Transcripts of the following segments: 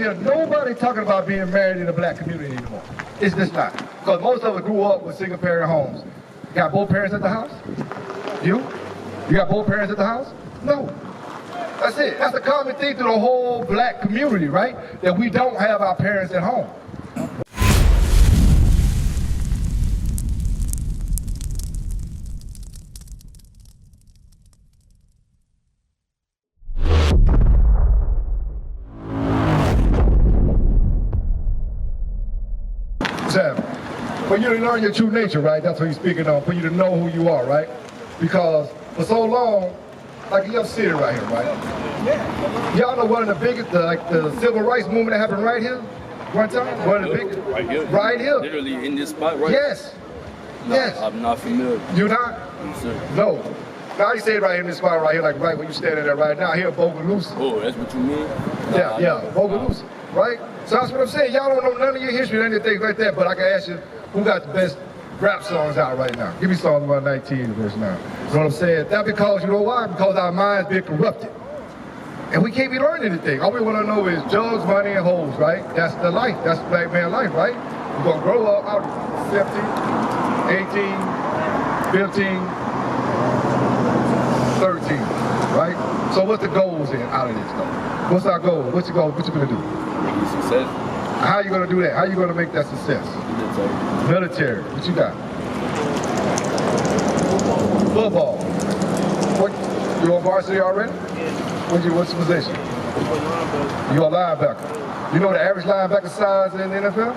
hear nobody talking about being married in the black community anymore. It's just not. Because most of us grew up with single-parent homes. You got both parents at the house? You? You got both parents at the house? No. That's it. That's a common thing through the whole black community, right? That we don't have our parents at home. For you to learn your true nature, right? That's what he's speaking on. For you to know who you are, right? Because for so long, like you're sitting right here, right? Y'all know one of the biggest, the civil rights movement that happened right here, one time. One of the biggest. Right here. Right here. Literally in this spot, right? Yes. No, yes. I'm not familiar. You not? Sir. No. Now you say it right here in this spot right here, like right where you standing there right now. Here, Bogalusa. Oh, that's what you mean? Yeah, Bogalusa, right? So that's what I'm saying. Y'all don't know none of your history or anything like that, but I can ask you, who got the best rap songs out right now? Give me Psalm 119, verse 9. You know what I'm saying? That because, you know why? Because our minds been corrupted. And we can't be learning anything. All we want to know is drugs, money, and hoes, right? That's the life. That's black man life, right? We're going to grow up out 17, 18, 15, 13, right? So what's the goals in out of this, though? What's our goal? What's your goal? What you going to do? Making success. How you going to do that? How you going to make that success? Military. What you got? Football. What? You on varsity already? What's your position? You a linebacker. You know the average linebacker size in the NFL?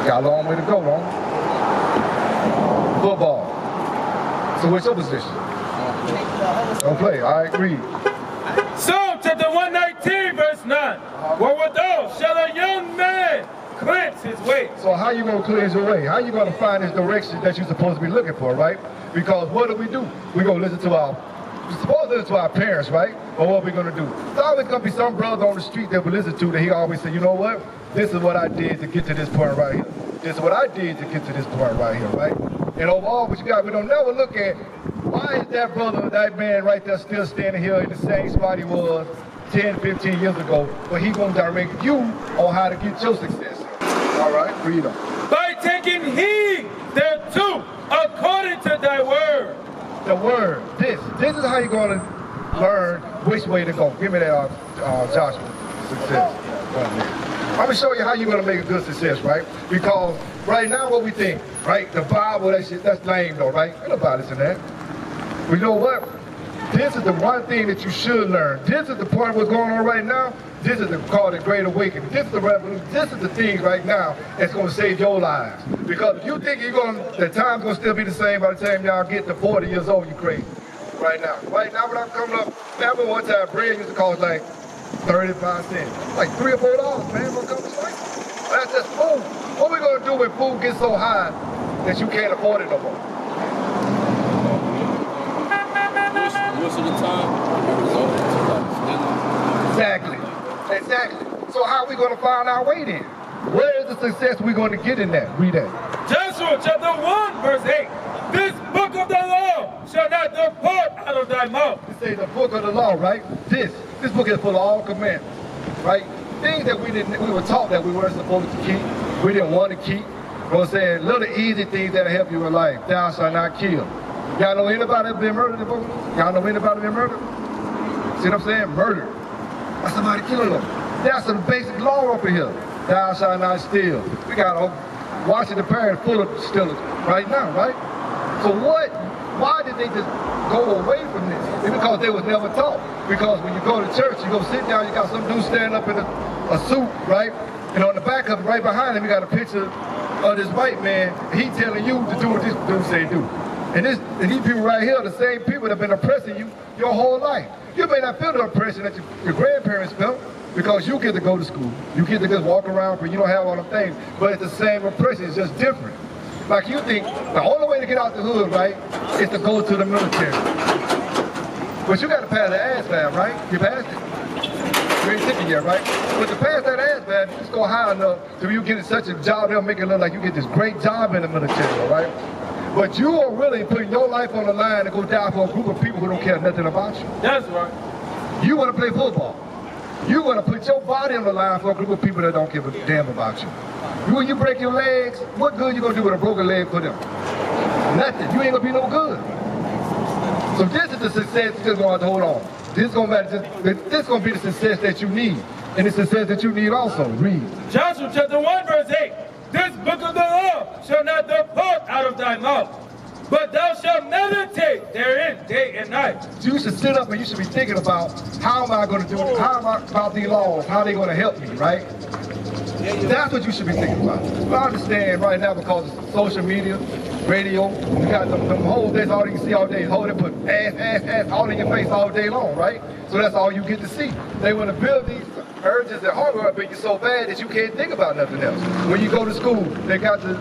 Got a long way to go, long. Football. So what's your position? Don't play. I agree. Psalm chapter 119, verse 9. Wherewithal shall a young man cleanse his way. So how you gonna cleanse your way? How you gonna find this direction that you're supposed to be looking for, right? Because what do? We gonna listen to we're supposed to listen to our parents, right? Or what we gonna do? There's always gonna be some brother on the street that we listen to that he always say, you know what? This is what I did to get to this point right here. This is what I did to get to this point right here, right? And overall, what you got, we don't never look at why is that brother, that man right there still standing here in the same spot he was 10, 15 years ago, but he gonna direct you on how to get your success. All right, read on. By taking heed thereto, according to thy word. The word, this is how you're gonna learn which way to go. Give me that, Joshua, success. I'm gonna show you how you're gonna make a good success, right? Because right now what we think, right? The Bible, that shit, that's lame though, right? Ain't nobody in that. But you know what? This is the one thing that you should learn. This is the point of what's going on right now. This is called the Great Awakening. This is the revolution. This is the thing right now that's going to save your lives. Because if you think the time's going to still be the same by the time y'all get to 40 years old, you're crazy. Right now. Right now when I'm coming up, remember one time bread used to cost like 35 cents. Like $3 or $4, man, for a couple of slices. That's just food. What we going to do when food gets so high that you can't afford it no more? Most of the time, Exactly. So how are we going to find our way then? Where is the success we're going to get in that? Read that. Joshua chapter 1, verse 8. This book of the law shall not depart out of thy mouth. It says the book of the law, right? This book is full of all commandments, right? Things that we were taught that we weren't supposed to keep, we didn't want to keep. You know what I'm saying? Little easy things that'll help you in life. Thou shalt not kill. Y'all know anybody that been murdered? Y'all know anybody been murdered? See what I'm saying? Murder. That's somebody killing them. That's some basic law up in here. Thou shalt not steal. We got Washington Parish full of stealers right now, right? So why did they just go away from this? It's because they was never taught. Because when you go to church, you go sit down, you got some dude standing up in a suit, right? And on the back of it, right behind him, you got a picture of this white man. He telling you to do what this dude say do. And these people right here are the same people that have been oppressing you your whole life. You may not feel the oppression that your grandparents felt because you get to go to school. You get to just walk around, but you don't have all the things. But it's the same oppression, it's just different. Like you think the only way to get out the hood, right, is to go to the military. But you got to pass the ASVAB, right? You passed it. You ain't taking yet, right? But to pass that ASVAB, you just go high enough till you get such a job, they'll make it look like you get this great job in the military, right? But you are really putting your life on the line to go die for a group of people who don't care nothing about you. That's right. You want to play football. You're going to put your body on the line for a group of people that don't give a damn about you. When you break your legs, what good you going to do with a broken leg for them? Nothing. You ain't going to be no good. So this is the success you're going to hold on. This is going to be the success that you need. And the success that you need also. Read. Joshua chapter 1 verse 8. This book of the law shall not depart out of thy mouth, but thou shalt meditate therein day and night. So you should sit up and you should be thinking about how am I going to do it? How am I about these laws? How are they going to help me, right? That's what you should be thinking about. I understand right now because of social media, radio, you got them whole days, all you can see all day, hold it, put ass, all in your face all day long, right? So that's all you get to see. They want to build these urges and hunger up in you so bad that you can't think about nothing else. When you go to school, they got the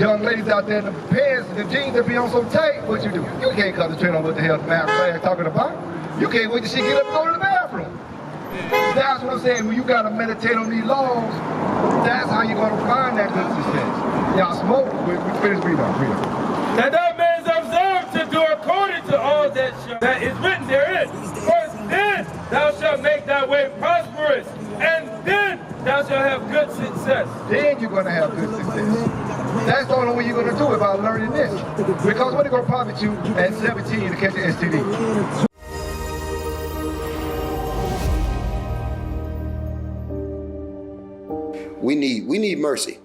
young ladies out there in the pants and the jeans that be on so tight, what you do? You can't concentrate on what the hell the math class talking about. You can't wait till she get up and go to the bathroom. That's what I'm saying. When you got to meditate on these laws, that's how you're going to find that good success. Y'all smoke. We finish reading up. That thou mayest observe to do according to all that is written therein. First then thou shalt make thy way prosperous, and then thou shalt have good success. Then you're going to have good success. That's the only way you're going to do it, by learning this. Because what are going to profit you at 17 to catch an STD? We need mercy.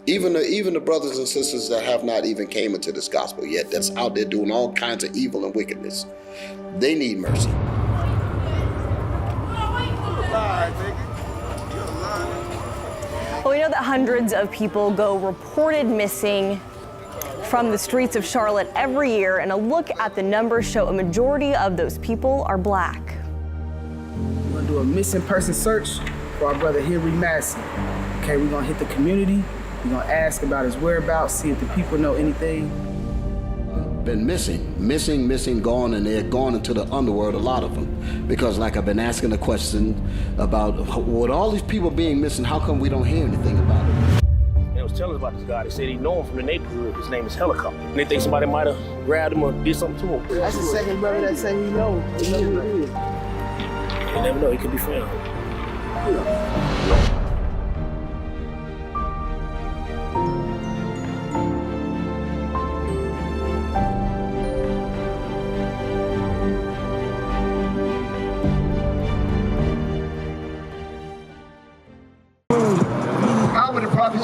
Even the brothers and sisters that have not even came into this gospel yet, that's out there doing all kinds of evil and wickedness, they need mercy. Well, we know that hundreds of people go reported missing from the streets of Charlotte every year, and a look at the numbers show a majority of those people are black. We're gonna do a missing person search for our brother Henry Massey. Okay, we're gonna hit the community. We're gonna ask about his whereabouts, see if the people know anything. Been missing, gone, and they're gone into the underworld, a lot of them. Because like I've been asking the question about, with all these people being missing, how come we don't hear anything about it? They was telling us about this guy. They said he know him from the neighborhood. His name is Helicopter. And they think somebody might have grabbed him or did something to him. That's the second brother that say he know. He know who it is. You never know, he could be found.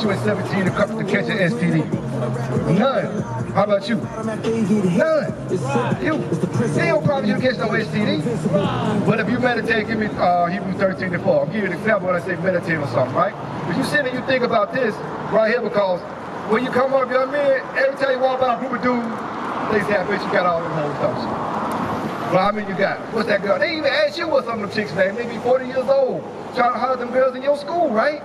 You at 17 to catch an STD? None. How about you? None. You. They don't probably you to catch no STD. But if you meditate, give me Hebrews 13:4. I'll give you an example when I say meditate on something, right? If you sit and you think about this right here, because when you come up, young man, every time you walk by a group of dudes, they say, I bet you got all them hoes, don't you? Well, how many you got? What's that girl? They even ask you what some of them chicks' name. They be 40 years old, trying to hire them girls in your school, right?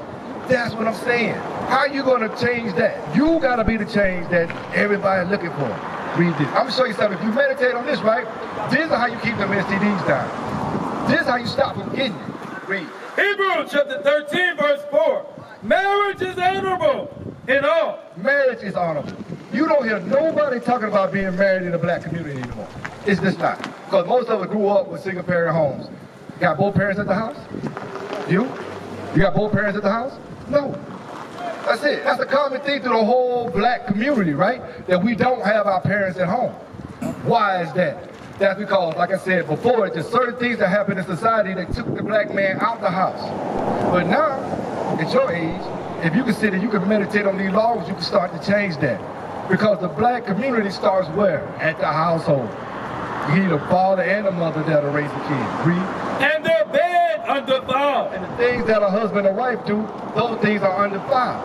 That's what I'm saying. How are you going to change that? You got to be the change that everybody's looking for. Read this. I'm going to show you something. If you meditate on this, right, this is how you keep them STDs down. This is how you stop them getting it. Read. Hebrews chapter 13, verse 4. Marriage is honorable in all. Marriage is honorable. You don't hear nobody talking about being married in the black community anymore. It's just not. Because most of us grew up with single-parent homes. You got both parents at the house? You got both parents at the house? No. That's it. That's a common thing to the whole black community, right? That we don't have our parents at home. Why is that? That's because, like I said before, there's certain things that happen in society that took the black man out the house. But now, at your age, if you can sit and you can meditate on these laws, you can start to change that. Because the black community starts where? At the household. You need a father and a mother that'll raise the kids. Read. And their bed undefiled. And the things that a husband and wife do, those things are undefiled.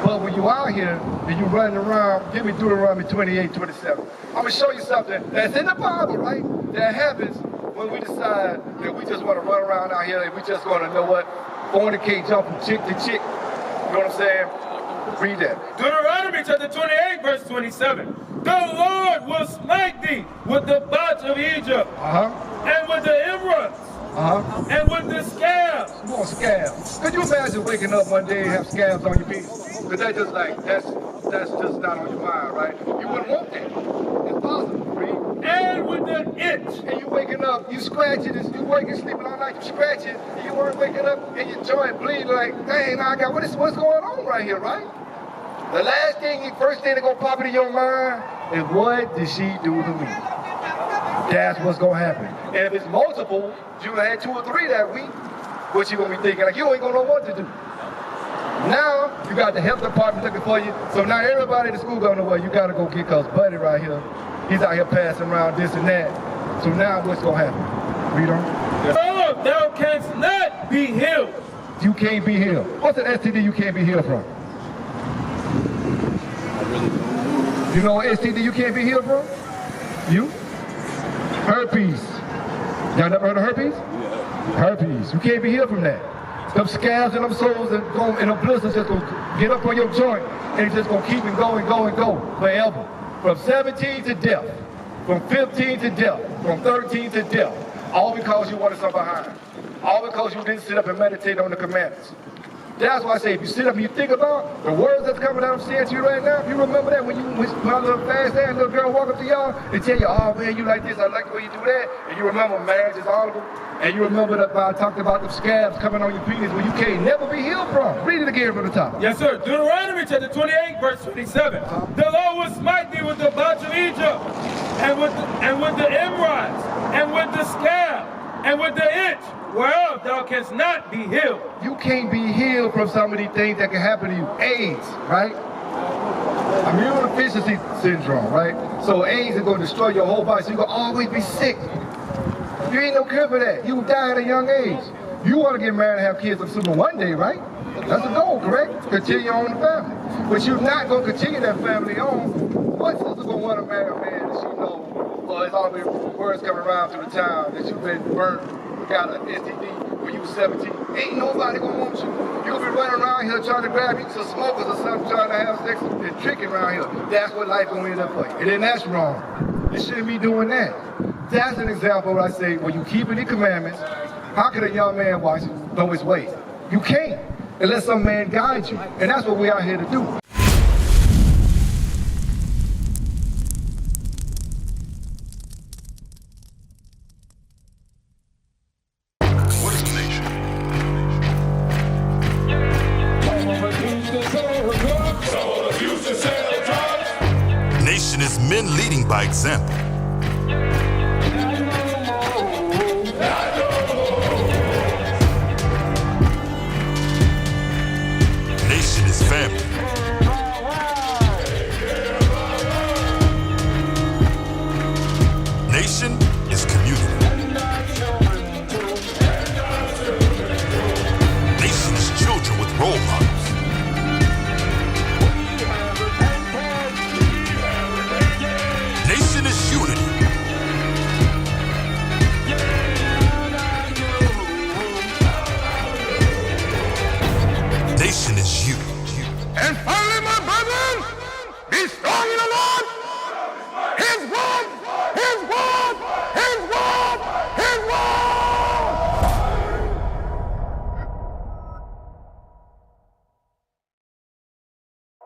But when you out here and you running around, give me Deuteronomy 28:27. I'm gonna show you something that's in the Bible, right? That happens when we decide that we just want to run around out here and we just want to know what, fornicate, jump from chick to chick. You know what I'm saying? Read that. Deuteronomy chapter 28, verse 27. The Lord will smite thee with the botch of Egypt, and with the emeralds, and with the scabs. Come on, scabs. Could you imagine waking up one day and have scabs on your penis? Because that's just like, that's just not on your mind, right? You wouldn't want that. It's possible, Read. And with the itch. And you waking up, you scratching, you waking, sleeping all night, you scratching, and you weren't waking up, and your joint bleeding like, dang, I got what's going on right here, right? The first thing that gonna pop into your mind is what did she do to me? That's what's gonna happen. And if it's multiple, you had 2 or 3 that week, what you gonna be thinking? Like, you ain't gonna know what to do. Now, you got the health department looking for you, so now everybody in the school gonna know, well, you gotta go get cause Buddy right here. He's out here passing around this and that. So now what's gonna happen? Read on. Oh, thou canst not be healed. You can't be healed. What's an STD you can't be healed from? You know what STD you can't be healed from? You? Herpes. Y'all never heard of herpes? Herpes. You can't be healed from that. Them scabs and them sores and them blisters just gonna get up on your joint and it's just gonna keep it going forever. From 17 to death, from 15 to death, from 13 to death. All because you wanted something behind. All because you didn't sit up and meditate on the commandments. That's why I say if you sit up and you think about the words that's coming out, I'm saying to you right now, if you remember that when my little fast ass little girl walk up to y'all and tell you, oh man, you like this, I like the way you do that, and you remember marriage is honorable, and you remember that I talked about the scabs coming on your penis where you can't never be healed from. Read it again from the top. Yes, sir. Deuteronomy chapter 28, verse 27. The Lord will smite thee with the bouch of Egypt, and with the emerods, and with the scab, and with the itch, whereof thou canst not be healed. You can't be healed from some of these things that can happen to you. AIDS, right? Immune deficiency syndrome, right? So AIDS is going to destroy your whole body, so you're going to always be sick. You ain't no cure for that. You die at a young age. You want to get married and have kids, I'm assuming one day, right? That's the goal, correct? Continue on the family. But you're not going to continue that family on. What sister going to want to marry a man that she knows, or it's always words coming around through the town that you've been burnt, got an STD when you was 17. Ain't nobody going to want you. You'll be running around here trying to grab you some smokers or something, trying to have sex and tricking around here. That's what life going to end up for you. And then that's wrong. You shouldn't be doing that. That's an example where I say, when you keep any commandments, how can a young man know his way? You can't, unless some man guides you. And that's what we are here to do. What is a nation? Nation is men leading by example. Nation is family.